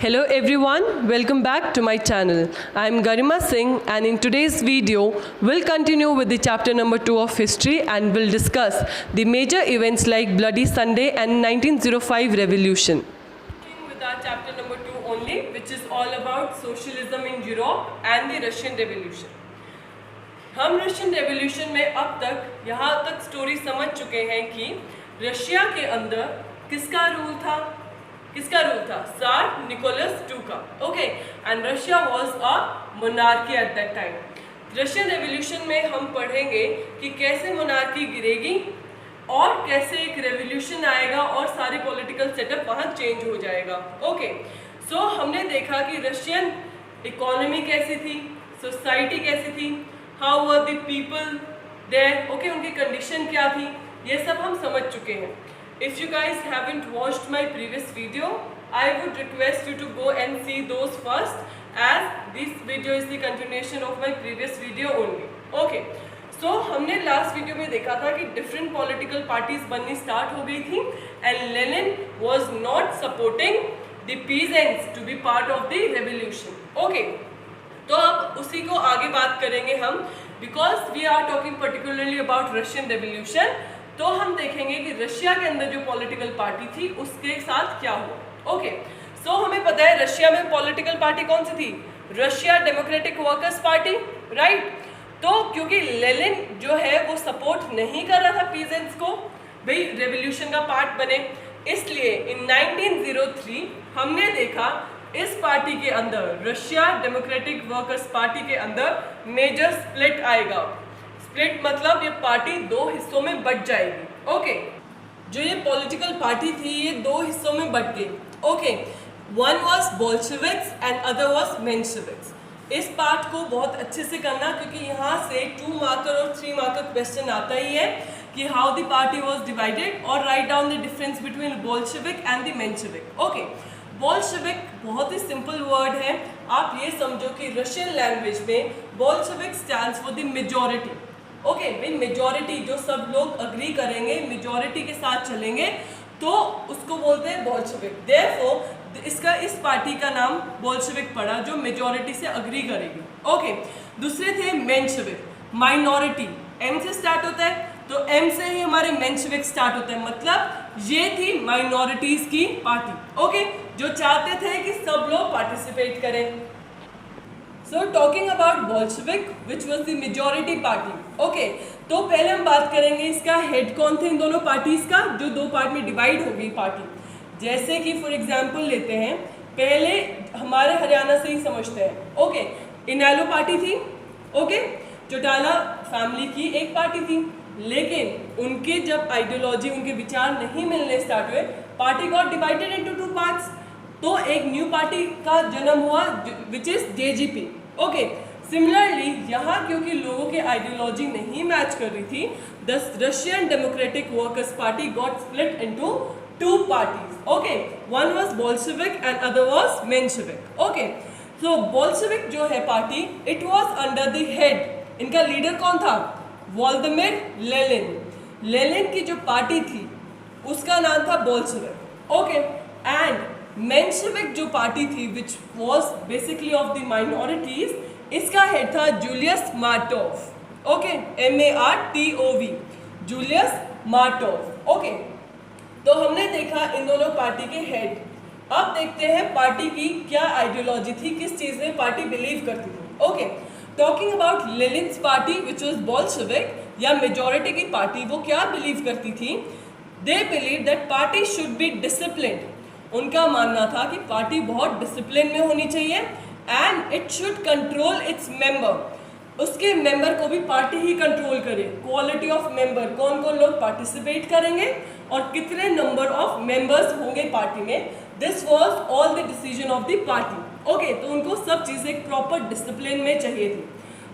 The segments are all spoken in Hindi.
Hello everyone, welcome back to my channel. I am Garima Singh and in today's video we'll continue with the chapter number 2 of history and we'll discuss the major events like Bloody Sunday and 1905 revolution. With our chapter number 2 only, which is all about socialism in Europe and the Russian Revolution. हम रशियन रेवोल्यूशन में अब तक यहाँ तक स्टोरी समझ चुके हैं कि रशिया के अंदर किसका रूल था Tsar Nicholas II का. Okay, and Russia was a monarchy at that time. Russian revolution में हम पढ़ेंगे कि कैसे मोनार्की गिरेगी और कैसे एक रेवोल्यूशन आएगा और सारे पॉलिटिकल सेटअप वहाँ चेंज हो जाएगा. ओके, सो हमने देखा कि रशियन इकोनॉमी कैसी थी, सोसाइटी कैसी थी, how were the people there, okay, उनकी कंडीशन क्या थी, ये सब हम समझ चुके हैं. If you guys haven't watched my previous video, I would request you to go and see those first, as this video is the continuation of my previous video only. Okay, so हमने last video में देखा था कि different political parties बननी start हो गई थी and Lenin was not supporting the peasants to be part of the revolution. Okay, तो अब उसी को आगे बात करेंगे हम, because we are talking particularly about Russian Revolution. तो हम देखेंगे कि रशिया के अंदर जो पॉलिटिकल पार्टी थी उसके साथ क्या हुआ. ओके, सो हमें पता है रशिया में पॉलिटिकल पार्टी कौन सी थी, Russia democratic workers party, right. तो क्योंकि लेनिन जो है वो सपोर्ट नहीं कर रहा था पीजेंट्स को भाई रेवोल्यूशन का पार्ट बने, इसलिए इन 1903 हमने देखा इस पार्टी के अंदर, रशिया डेमोक्रेटिक वर्कर्स पार्टी के अंदर मेजर स्प्लिट आएगा. स्प्लिट मतलब ये पार्टी दो हिस्सों में बट जाएगी. ओके, जो ये पॉलिटिकल पार्टी थी ये दो हिस्सों में बट गई. Okay, one was Bolsheviks and other was Mensheviks. इस पार्ट को बहुत अच्छे से करना क्योंकि यहाँ से 2 मार्कर और 3 मार्कर क्वेश्चन आता ही है कि how the party was divided और write down the difference between Bolshevik and the Menshevik. Okay, Bolshevik बहुत ही सिंपल वर्ड है, आप ये समझो कि रशियन लैंग्वेज में Bolshevik stands for the majority. Okay, भाई मेजॉरिटी जो सब लोग अग्री करेंगे, मेजॉरिटी के साथ चलेंगे तो उसको बोलते हैं बोल्शेविक. देयरफॉर इसका इस पार्टी का नाम बोल्शेविक पड़ा जो मेजॉरिटी से अग्री करेगी. ओके, दूसरे थे मेंशेविक, माइनॉरिटी, एम से स्टार्ट होता है तो एम से ही हमारे मेंशेविक स्टार्ट होते हैं, मतलब ये थी माइनॉरिटीज की पार्टी. ओके, जो चाहते थे कि सब लोग पार्टिसिपेट करें. So talking about Bolshevik, which was the majority party. Okay, तो पहले हम बात करेंगे इसका हेड कौन थे इन दोनों पार्टीज का जो दो पार्ट में डिवाइड हो गई पार्टी. जैसे कि फॉर एग्जांपल लेते हैं, पहले हमारे हरियाणा से ही समझते हैं. ओके, इनेलो पार्टी थी. ओके, चौटाला फैमिली की एक पार्टी थी, लेकिन उनके जब आइडियोलॉजी, उनके विचार नहीं मिलने स्टार्ट हुए, party got divided into 2 parts. तो एक न्यू पार्टी का जन्म हुआ विच इज जेजीपी. ओके, सिमिलरली यहाँ क्योंकि लोगों के आइडियोलॉजी नहीं मैच कर रही थी, the Russian democratic workers party got split into 2 parties. Okay, one was Bolshevik and other was Menshevik. Okay, so Bolshevik जो है party, it was under the head, इनका लीडर कौन था, व्लादिमीर लेनिन. लेनिन की जो पार्टी थी उसका नाम था बोल्शेविक. ओके, एंड मेंशेविक जो पार्टी थी which was basically of the minorities, इसका हेड था Julius Martov. Okay, MARTOV, Julius Martov. Okay, तो हमने देखा इन दोनों पार्टी के हेड. अब देखते हैं पार्टी की क्या आइडियोलॉजी थी, किस चीज़ में पार्टी बिलीव करती थी. Okay, talking about लेनिन्स party which was Bolshevik या मेजॉरिटी की पार्टी, वो क्या बिलीव करती थी, they believe that party should be disciplined. उनका मानना था कि पार्टी बहुत डिसिप्लिन में होनी चाहिए and it should control its member. उसके मेंबर को भी पार्टी ही कंट्रोल करे. क्वालिटी ऑफ मेंबर, कौन कौन लोग पार्टिसिपेट करेंगे और कितने नंबर ऑफ मेंबर्स होंगे पार्टी में, this was all the decision of the party. Okay, तो उनको सब चीज़ें एक प्रॉपर डिसिप्लिन में चाहिए थी.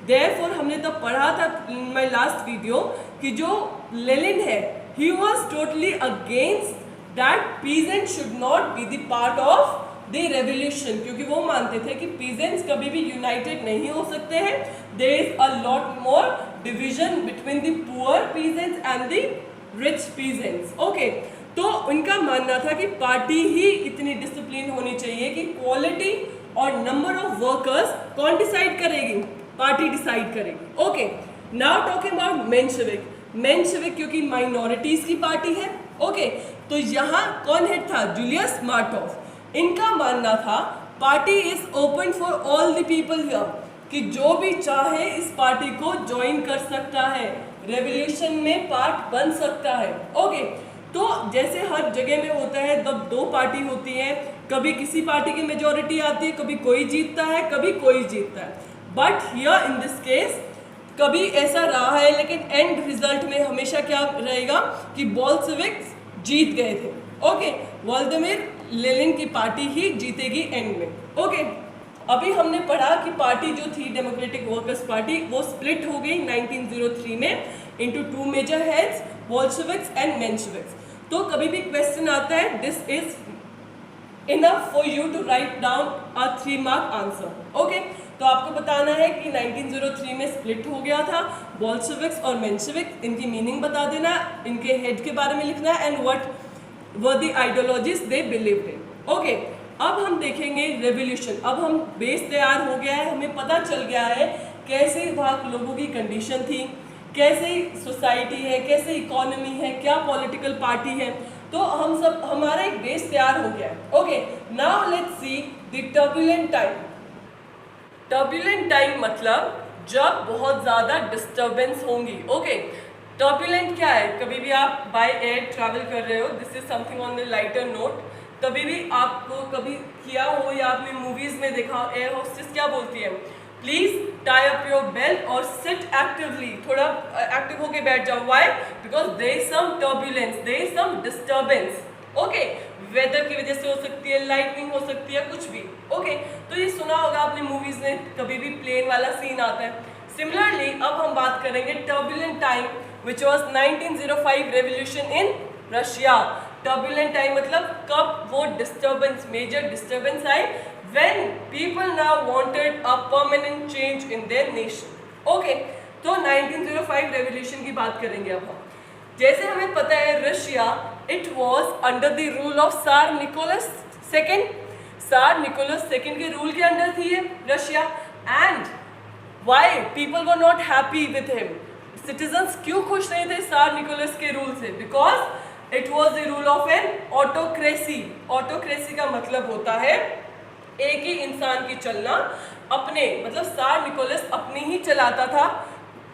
देयरफॉर हमने तब पढ़ा था इन माई लास्ट वीडियो कि जो लेनिन है, he was totally against that peasants should not be the part of the revolution, क्योंकि वो मानते थे कि peasants कभी भी united नहीं हो सकते हैं. There is a lot more division between the poor peasants and the rich peasants. Okay, तो उनका मानना था कि पार्टी ही इतनी डिसिप्लिन होनी चाहिए कि क्वालिटी और नंबर ऑफ वर्कर्स कौन डिसाइड करेगी, पार्टी डिसाइड करेगी। Okay, now talking about Menshevik क्योंकि माइनॉरिटीज की पार्टी है। ओके, तो यहाँ कौन हेड था, जूलियस मार्टोव। इनका मानना था party is open for all the people here, कि जो भी चाहे इस पार्टी को ज्वाइन कर सकता है, रेवोल्यूशन में पार्ट बन सकता है। ओके, तो जैसे हर जगह में होता है जब दो पार्टी होती है, कभी किसी पार्टी की मेजोरिटी आती है, कभी कोई जीतता है, कभी कोई जीतता है, but here in this case कभी ऐसा रहा है, लेकिन एंड रिजल्ट में हमेशा क्या रहेगा कि बोल्शेविक्स जीत गए थे। ओके, व्लादिमीर लेनिन की पार्टी ही जीतेगी एंड में। ओके, अभी हमने पढ़ा कि पार्टी जो थी डेमोक्रेटिक वर्कर्स पार्टी वो स्प्लिट हो गई 1903 में into two major heads, Bolsheviks and Mensheviks. तो कभी भी क्वेश्चन आता है, this is enough for you to write down a 3 mark answer. Okay, तो आपको बताना है कि 1903 में स्प्लिट हो गया था, बोल्शेविक्स और मेंशेविक्स, इनकी मीनिंग बता देना, इनके हेड के बारे में लिखना है and what were the ideologies they believed in. Okay, अब हम देखेंगे रेवोल्यूशन। अब हम बेस तैयार हो गया है, हमें पता चल गया है कैसे वहाँ लोगों की कंडीशन थी, कैसे सोसाइटी है, कैसे इकोनॉमी है, क्या पॉलिटिकल पार्टी है, तो हम सब हमारा एक बेस तैयार हो गया है। Okay, now let's see the turbulent time. Turbulent time मतलब जब बहुत ज़्यादा डिस्टर्बेंस होंगी। ओके, टर्बुलेंट क्या है, कभी भी आप बाय एयर ट्रैवल कर रहे हो, this is something on the lighter note, तभी भी आपको कभी किया हो या आपने मूवीज में देखा हो, एयर होस्टेस क्या बोलती है, please tie up your belt और सिट एक्टिवली, थोड़ा एक्टिव होके बैठ जाओ। Why? Because there is some turbulence, there is some disturbance. Okay, weather की वजह से हो सकती है, लाइटनिंग हो सकती है, कुछ भी। ओके, तो ये सुना होगा आपने मूवीज में, कभी भी प्लेन वाला सीन आता है। सिमिलरली अब हम बात करेंगे turbulent time which was 1905 revolution in Russia. Turbulent time मतलब कब वो डिस्टर्बेंस, मेजर डिस्टर्बेंस आई, when people now wanted a permanent change in their nation. Okay, तो 1905 रेवोल्यूशन की बात करेंगे अब हम। जैसे हमें पता है Russia it was under the rule of tsar Nicholas second. Tsar Nicholas second के रूल के अंडर थी ये Russia. And why people were not happy with him, citizens क्यों खुश नहीं थे सार निकोलस के रूल से? Because it was the rule of an autocracy. Autocracy का मतलब होता है एक ही इंसान की चलना, अपने मतलब सार निकोलस अपनी ही चलाता था।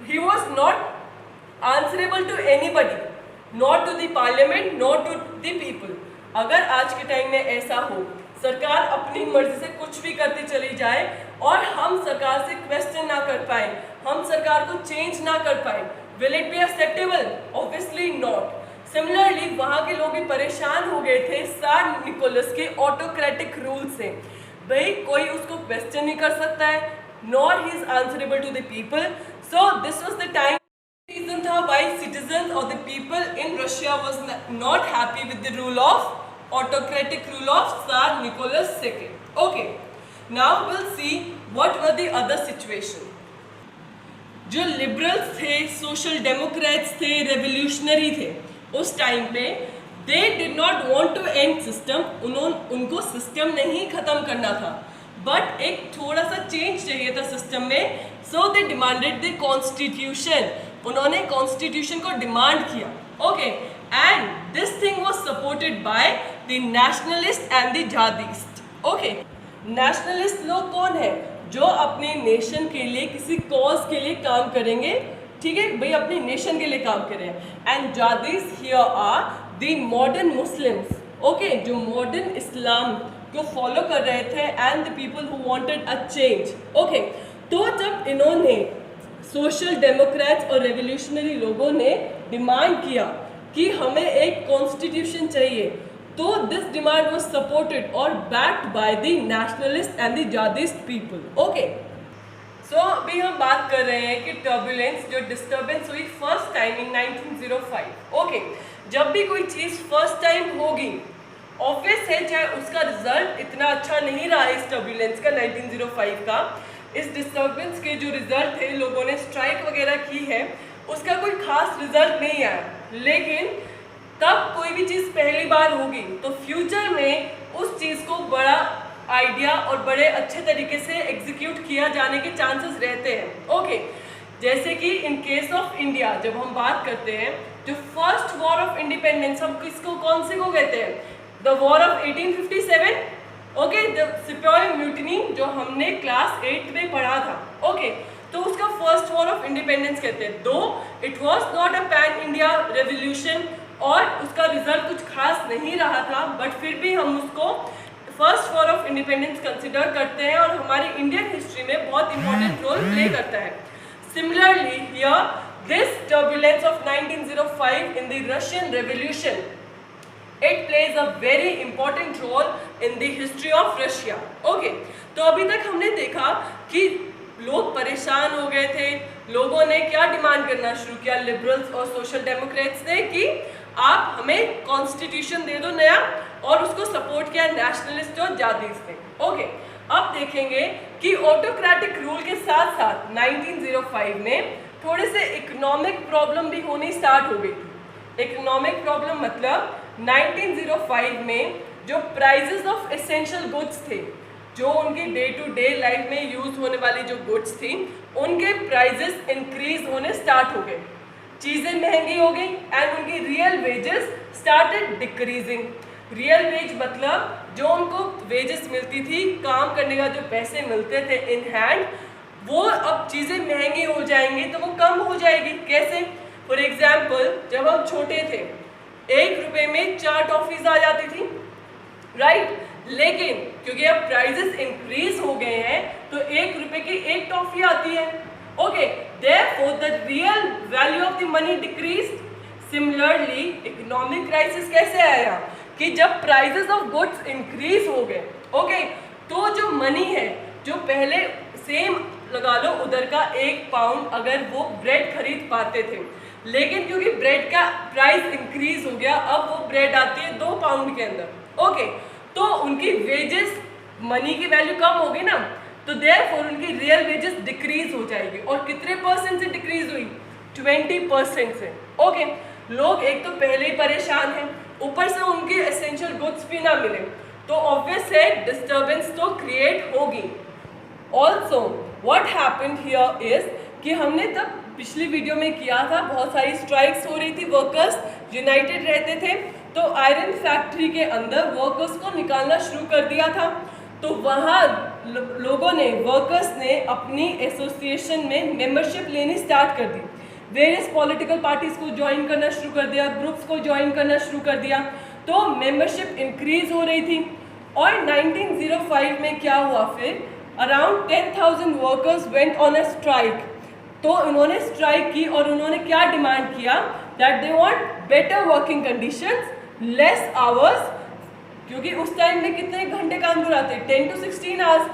He was not answerable to anybody, not to the parliament, not to the people. अगर आज के टाइम में ऐसा हो, सरकार अपनी मर्जी से कुछ भी करती चली जाए और हम सरकार से क्वेश्चन ना कर पाए, हम सरकार को चेंज ना कर पाए, will it be acceptable? Obviously not. Similarly वहाँ के लोग भी परेशान हो गए थे सार निकोलस के ऑटोक्रेटिक रूल से। भाई कोई उसको क्वेश्चन नहीं कर सकता है, nor he is answerable to the people. So this was the time, reason था व्हाई सिटीजंस और the people in Russia was not happy with the rule of autocratic rule of tsar Nicholas second. Okay, now will see what were the other situation. जो लिबरल्स थे, सोशल डेमोक्रेट्स थे, रेवोल्यूशनरी थे उस टाइम पे, they did not want to end system. उनको सिस्टम नहीं खत्म करना था, बट एक थोड़ा सा चेंज चाहिए था सिस्टम में। So they demanded the constitution. उन्होंने कॉन्स्टिट्यूशन को डिमांड किया। Okay, and this thing was supported by the nationalist and the Jadidist. Okay, nationalist लोग कौन है? जो अपने नेशन के लिए, किसी कॉज के लिए काम करेंगे, ठीक है भाई, अपने नेशन के लिए काम करें। And Jadidist here are the modern Muslims. Okay, जो मॉडर्न इस्लाम को फॉलो कर रहे थे and the people who wanted a change. Okay, तो जब इन्होंने सोशल डेमोक्रेट्स और रेवोल्यूशनरी लोगों ने डिमांड किया कि हमें एक कॉन्स्टिट्यूशन चाहिए, तो दिस डिमांड वाज सपोर्टेड और backed by the nationalist and the Jadidist people. Okay, so अभी हम बात कर रहे हैं कि टर्बुलेंस, जो डिस्टर्बेंस हुई फर्स्ट टाइम इन 1905। ओके, जब भी कोई चीज़ फर्स्ट टाइम होगी, ऑब्वियस है चाहे उसका रिजल्ट इतना अच्छा नहीं रहा इस टर्बुलेंस का 1905 का, इस डिस्टर्बेंस के जो रिजल्ट थे, लोगों ने स्ट्राइक वगैरह की है, उसका कोई खास रिजल्ट नहीं आया, लेकिन तब कोई भी चीज़ पहली बार होगी तो फ्यूचर में उस चीज़ को बड़ा आइडिया और बड़े अच्छे तरीके से एग्जीक्यूट किया जाने के चांसेस रहते हैं। ओके, जैसे कि इन केस ऑफ इंडिया जब हम बात करते हैं, जो फर्स्ट वॉर ऑफ इंडिपेंडेंस हम किसको कौन से को कहते हैं? The war of 1857। Okay, the सिपाही म्यूटिनी जो हमने क्लास 8 में पढ़ा था। ओके, तो उसका फर्स्ट वॉर ऑफ इंडिपेंडेंस कहते हैं। दो it was not a pan India revolution और उसका रिजल्ट कुछ खास नहीं रहा था, बट फिर भी हम उसको first war of independence consider करते हैं और हमारी इंडियन हिस्ट्री में बहुत इंपॉर्टेंट रोल प्ले करता है। Similarly here this turbulence of 1905 in the Russian revolution, it plays a very important role in the history of Russia. Okay, तो अभी तक हमने देखा कि लोग परेशान हो गए थे, लोगों ने क्या डिमांड करना शुरू किया, लिबरल्स और सोशल डेमोक्रेट्स ने, कि आप हमें कॉन्स्टिट्यूशन दे दो नया, और उसको सपोर्ट किया नेशनलिस्ट और जादीज ने। ओके, अब देखेंगे कि ऑटोक्रेटिक रूल के साथ साथ 1905 में थोड़े से इकोनॉमिक प्रॉब्लम भी होनी स्टार्ट हो गई थी। इकोनॉमिक प्रॉब्लम मतलब 1905 में जो प्राइजेस ऑफ एसेंशियल गुड्स थे, जो उनकी डे टू डे लाइफ में यूज होने वाली जो गुड्स थी, उनके प्राइजेस इंक्रीज होने स्टार्ट हो गए, चीज़ें महंगी हो गई एंड उनकी real wages started decreasing. Real veg मतलब जो उनको वेजेस मिलती थी, काम करने का जो पैसे मिलते थे इन हैंड, वो अब चीज़ें महंगी हो जाएंगी तो वो कम हो जाएगी। कैसे? फॉर एग्जाम्पल, जब हम छोटे थे 1 रुपये में 4 टॉफीज आ जाती थी, राइट? लेकिन क्योंकि अब प्राइजेस इंक्रीज हो गए हैं तो 1 रुपये की 1 टॉफी आती है। Okay, therefore the real value of the money decreased. Similarly economic crisis कैसे आया कि जब प्राइजेस ऑफ गुड्स इंक्रीज हो गए, ओके, तो जो मनी है, जो पहले सेम लगा लो उधर का 1 पाउंड अगर वो ब्रेड खरीद पाते थे, लेकिन क्योंकि ब्रेड का प्राइस इंक्रीज हो गया, अब वो ब्रेड आती है 2 पाउंड के अंदर। ओके, तो उनकी वेजेस, मनी की वैल्यू कम होगी ना, तो देयरफॉर उनकी रियल वेजेस डिक्रीज हो जाएगी। और कितने परसेंट से डिक्रीज हुई? 20% से। ओके, लोग एक तो पहले ही परेशान हैं, ऊपर से उनकी एसेंशियल गुड्स भी ना मिले, तो ऑब्वियस है डिस्टर्बेंस तो क्रिएट होगी। Also what happened here is कि हमने तब पिछली वीडियो में किया था, बहुत सारी स्ट्राइक्स हो रही थी, वर्कर्स यूनाइटेड रहते थे, तो आयरन फैक्ट्री के अंदर वर्कर्स को निकालना शुरू कर दिया था। तो वहाँ लोगों ने, वर्कर्स ने अपनी एसोसिएशन में मेंबरशिप लेनी स्टार्ट कर दी, वेरियस पॉलिटिकल पार्टीज को ज्वाइन करना शुरू कर दिया, ग्रुप्स को ज्वाइन करना शुरू कर दिया, तो मेंबरशिप इंक्रीज हो रही थी। और 1905 में क्या हुआ फिर, around 10,000 workers went on a strike. तो उन्होंने स्ट्राइक की और उन्होंने क्या डिमांड किया, that they want better working conditions, less hours, क्योंकि उस टाइम में कितने घंटे काम कराते, 10 to 16 आवर्स।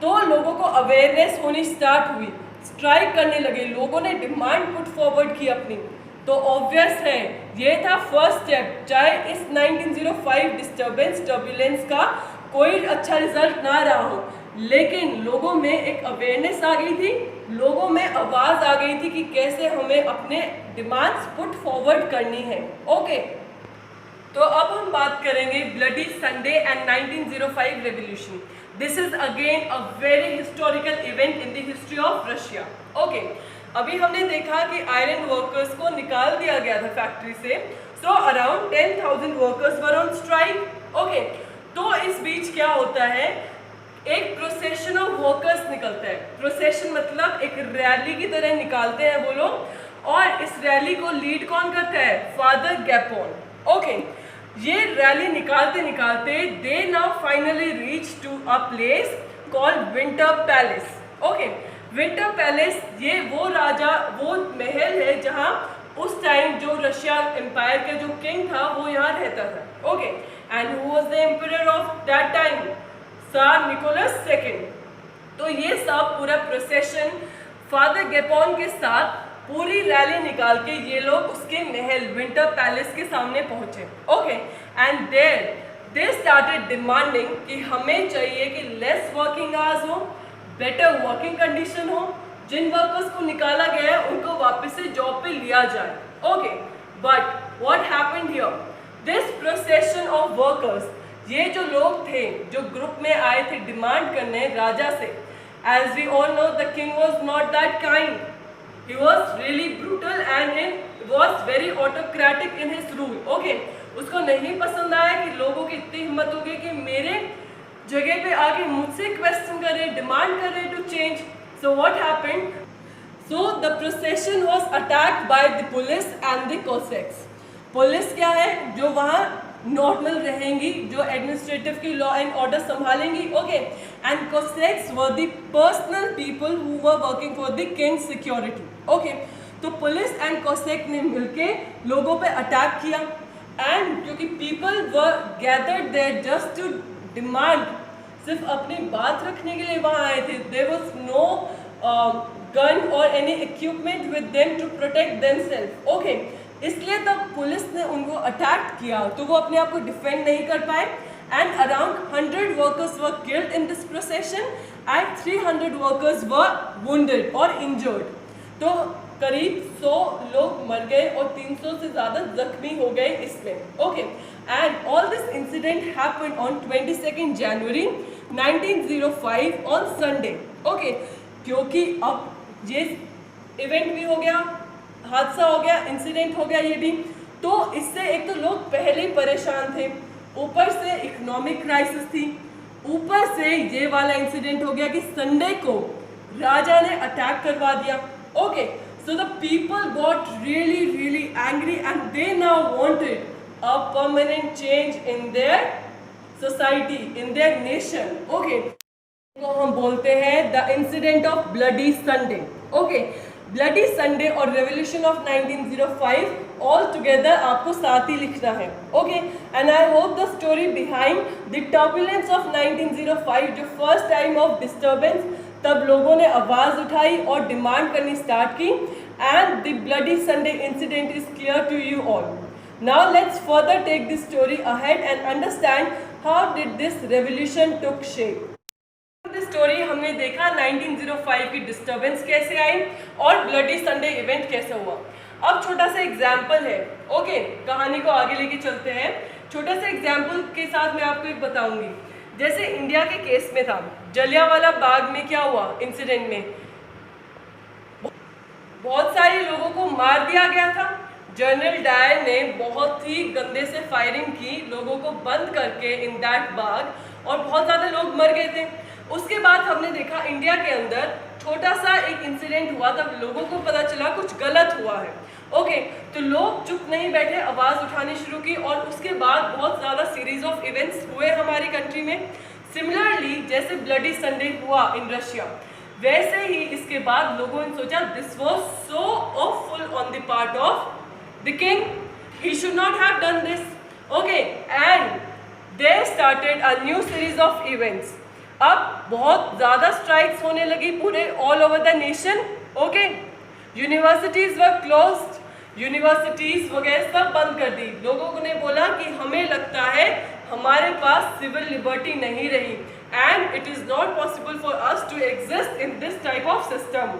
तो लोगों को अवेयरनेस होनी स्टार्ट हुई, स्ट्राइक करने लगे, लोगों ने डिमांड पुट फॉरवर्ड की अपनी। तो ऑब्वियस है ये था फर्स्ट स्टेप, चाहे इस 1905 डिस्टर्बेंस, टर्बुलेंस का कोई अच्छा रिजल्ट ना रहा हो, लेकिन लोगों में एक अवेयरनेस आ गई थी, लोगों में आवाज़ आ गई थी कि कैसे हमें अपने डिमांड्स पुट फॉरवर्ड करनी है। ओके, तो अब हम बात करेंगे bloody Sunday and 1905 revolution. This is again a very historical event in the history of Russia. Okay, अभी हमने देखा कि आयरन वर्कर्स को निकाल दिया गया था फैक्ट्री से, so around 10,000 workers were on strike. Okay, तो इस बीच क्या होता है, एक प्रोसेशन ऑफ वर्कर्स निकलता है। प्रोसेशन मतलब एक रैली की तरह निकालते हैं वो लोग, और इस रैली को लीड कौन करता है, फादर गैपोन। ओके, ये रैली निकालते निकालते they now finally reach to a place called winter palace. Okay, winter palace ये वो राजा, वो महल है जहाँ उस टाइम जो रशिया एम्पायर का जो किंग था वो यहाँ रहता था। Okay, and who was the emperor of that time, tsar Nicholas II। तो ये सब पूरा प्रोसेशन फादर गैपोन के साथ पूरी रैली निकाल के ये लोग उसके महल विंटर पैलेस के सामने पहुंचे। Okay, and there they started demanding कि हमें चाहिए कि लेस वर्किंग आवर्स हो, बेटर वर्किंग कंडीशन हो, जिन वर्कर्स को निकाला गया है उनको वापस से जॉब पे लिया जाए। Okay, but what happened here, this procession of workers, ये जो लोग थे जो ग्रुप में आए थे डिमांड करने राजा से, as we all know the king was not that kind, he was really brutal and was very autocratic in his rule. Okay, उसको नहीं पसंद आया कि लोगों की इतनी हिम्मत हो गई कि मेरे जगह पे आके मुझसे क्वेश्चन करे, डिमांड करे to change. So what happened? So the procession was attacked by the police and the Cossacks. Police क्या है? जो वहाँ नॉर्मल रहेंगी, जो एडमिनिस्ट्रेटिव की लॉ एंड ऑर्डर संभालेंगी। Okay, and Cossacks were the personal people who were working for the king security. Okay, तो पुलिस एंड कोसेक ने मिलके लोगों पे अटैक किया, एंड क्योंकि people were gathered there just to demand, सिर्फ अपनी बात रखने के लिए वहाँ आए थे। देयर वाज नो गन और any equipment with them to protect themselves. Okay, इसलिए तब पुलिस ने उनको अटैक किया तो वो अपने आप को डिफेंड नहीं कर पाए, and around 100 workers were killed in this procession and 300 workers were wounded और इंजर्ड। तो करीब 100 लोग मर गए और 300 से ज़्यादा जख्मी हो गए इसमें। Okay, and all this incident happened on 22 January 1905 on Sunday. Okay, क्योंकि अब ये इवेंट भी हो गया, हादसा हो गया, इंसिडेंट हो गया ये भी, तो इससे एक तो लोग पहले ही परेशान थे, ऊपर से इकोनॉमिक क्राइसिस थी, ऊपर से ये वाला इंसिडेंट हो गया कि संडे को राजा ने अटैक करवा दिया। Okay, so the people got really angry and they now wanted a permanent change in their society, in their nation. Okay, तो हम बोलते हैं the incident of bloody Sunday. Okay, bloody Sunday और revolution of 1905 all together आपको साथ ही लिखना है। Okay, and I hope the story behind the turbulence of 1905, जो first time of disturbance, तब लोगों ने आवाज़ उठाई और डिमांड करनी स्टार्ट की, and the bloody Sunday incident is clear to you all. Now let's further take this story ahead and understand how did this revolution took shape. This story हमने देखा 1905 की डिस्टर्बेंस कैसे आई और ब्लडी संडे इवेंट कैसे हुआ। अब छोटा सा एग्जाम्पल है। ओके, कहानी को आगे लेके चलते हैं। छोटा सा एग्जाम्पल के साथ मैं आपको एक बताऊंगी। जैसे इंडिया के केस में था, जलियांवाला बाग में क्या हुआ इंसिडेंट में, बहुत सारे लोगों को मार दिया गया था। जनरल डायर ने बहुत ही गंदे से फायरिंग की लोगों को बंद करके इन दैट बाग, और बहुत ज़्यादा लोग मर गए थे। उसके बाद हमने देखा इंडिया के अंदर छोटा सा एक इंसिडेंट हुआ, तब लोगों को पता चला कुछ गलत हुआ है। ओके, तो लोग चुप नहीं बैठे, आवाज़ उठानी शुरू की, और उसके बाद बहुत ज़्यादा सीरीज ऑफ इवेंट्स हुए हमारी कंट्री में। सिमिलरली जैसे ब्लडी संडे हुआ इन रशिया, वैसे ही इसके बाद लोगों ने सोचा this was so awful on the part of the king, he should not have done this. Okay, and they started a new series of events. अब बहुत ज़्यादा स्ट्राइक्स होने लगी पूरे all over the nation. Okay, universities were closed, universities वगैरह सब बंद कर दी। लोगों ने बोला कि हमें लगता है हमारे पास सिविल लिबर्टी नहीं रही, and it is not possible for us to exist in this type of system.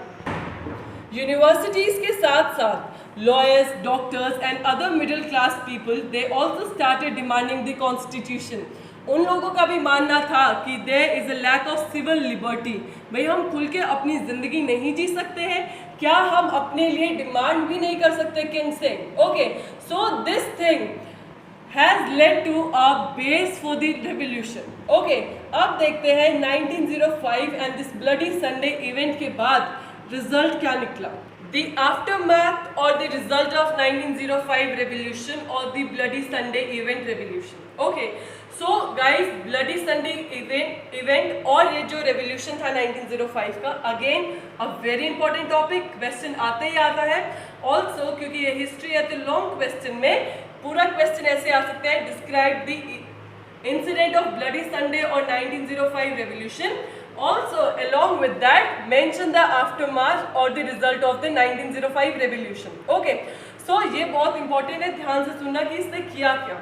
Universities के साथ साथ lawyers, doctors and other middle class people, they also started demanding the constitution. उन लोगों का भी मानना था कि there is a lack of civil liberty. भाई हम खुल के अपनी ज़िंदगी नहीं जी सकते हैं, क्या हम अपने लिए डिमांड भी नहीं कर सकते किंग से? Okay, so this thing has led to a base for the revolution. Okay, अब देखते हैं 1905 and this bloody Sunday event के बाद रिजल्ट क्या निकला। The aftermath or the result of 1905 revolution or the bloody Sunday event revolution. Okay, so guys, bloody Sunday event और ये जो revolution था 1905 का, again a very important topic, question आते ही आता है। Also क्योंकि ये history है तो long question में पूरा क्वेश्चन ऐसे आ सकता है, describe the incident of bloody Sunday और 1905 revolution, also along with that mention the aftermath और the result of the 1905 revolution. Okay, so ये बहुत इंपॉर्टेंट है, ध्यान से सुनना कि इसने किया क्या।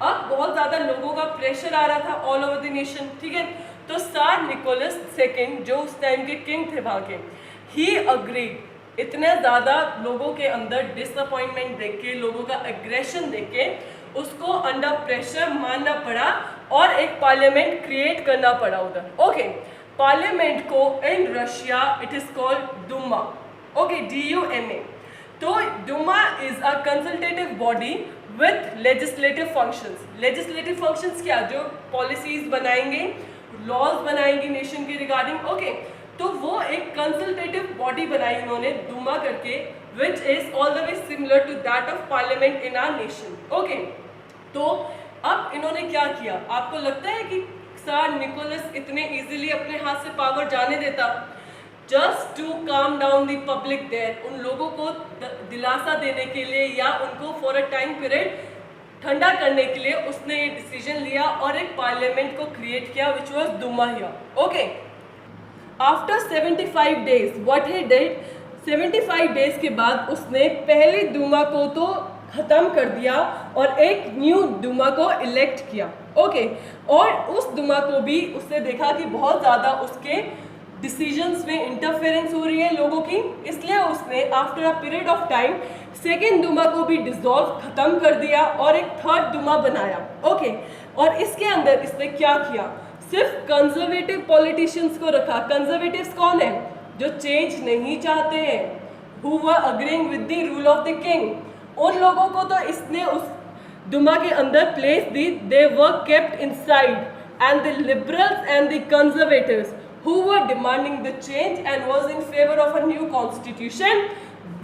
अब बहुत ज़्यादा लोगों का प्रेशर आ रहा था ऑल ओवर द नेशन, ठीक है। तो Tsar Nicholas II जो उस टाइम के किंग थे वहाँ के, ही अग्रीड। इतने ज़्यादा लोगों के अंदर डिसअपॉइंटमेंट देख के, लोगों का एग्रेशन देख के उसको अंडर प्रेशर मानना पड़ा और एक पार्लियामेंट क्रिएट करना पड़ा उधर. ओके, पार्लियामेंट को in Russia it is called Duma. Okay, DUMA. तो Duma is a consultative body with legislative functions. Legislative functions क्या? जो पॉलिसीज बनाएंगे, लॉज बनाएंगे नेशन के रिगार्डिंग. ओके, तो वो एक कंसल्टेटिव बॉडी बनाई उन्होंने दुमा करके, which is all the way similar to that of parliament in our nation. Okay, तो अब इन्होंने क्या किया? आपको लगता है कि सर निकोलस इतने इजीली अपने हाथ से पावर जाने देता? Just to calm down the public there, उन लोगों को दिलासा देने के लिए या उनको फॉर अ टाइम पीरियड ठंडा करने के लिए उसने ये डिसीजन लिया और एक पार्लियामेंट को क्रिएट किया which was Duma here. Okay, after 75 days what he did, 75 days के बाद उसने पहली दुमा को तो ख़त्म कर दिया और एक न्यू दुमा को इलेक्ट किया. ओके, और उस दुमा को भी उसने देखा कि बहुत ज़्यादा उसके डिसीजंस में इंटरफेरेंस हो रही है लोगों की, इसलिए उसने after a period of time second Duma को भी डिसॉल्व ख़त्म कर दिया और एक थर्ड दुमा बनाया. ओके, और इसके अंदर इसने क्या किया? सिर्फ कंजर्वेटिव पॉलिटिशियंस को रखा. कंजर्वेटिव्स कौन है? जो चेंज नहीं चाहते हैं, who were agreeing with the rule of the king. उन लोगों को तो इसने उस दुमा के अंदर place the. They were kept inside and the liberals and the conservatives who were demanding the change and was in favor of a new constitution,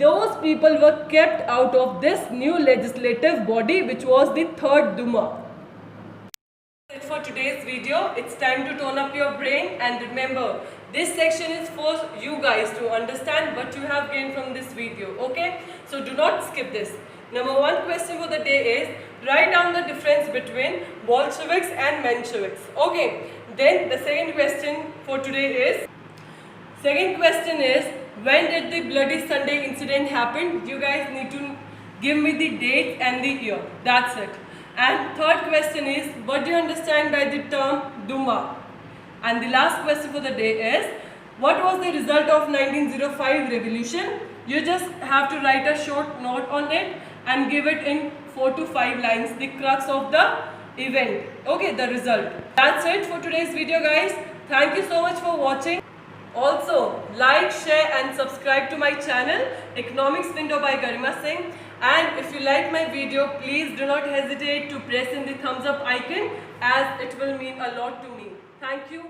those people were kept out of this new legislative body which was the third Duma. That's it for today's video. It's time to tone up your brain and remember this section is for you guys to understand what you have gained from this video. Okay, so do not skip this. Number one question for the day is write down the difference between Bolsheviks and Mensheviks. Okay, then the second question for today is when did the Bloody Sunday incident happen? You guys need to give me the date and the year. That's it. And third question is what do you understand by the term Duma? And the last question for the day is what was the result of 1905 revolution? You just have to write a short note on it and give it in 4 to 5 lines, the crux of the event. Okay, the result. That's it for today's video guys. Thank you so much for watching. Also like, share and subscribe to my channel Economics Window by Garima Singh. And if you like my video, please do not hesitate to press in the thumbs up icon as it will mean a lot to me. Thank you.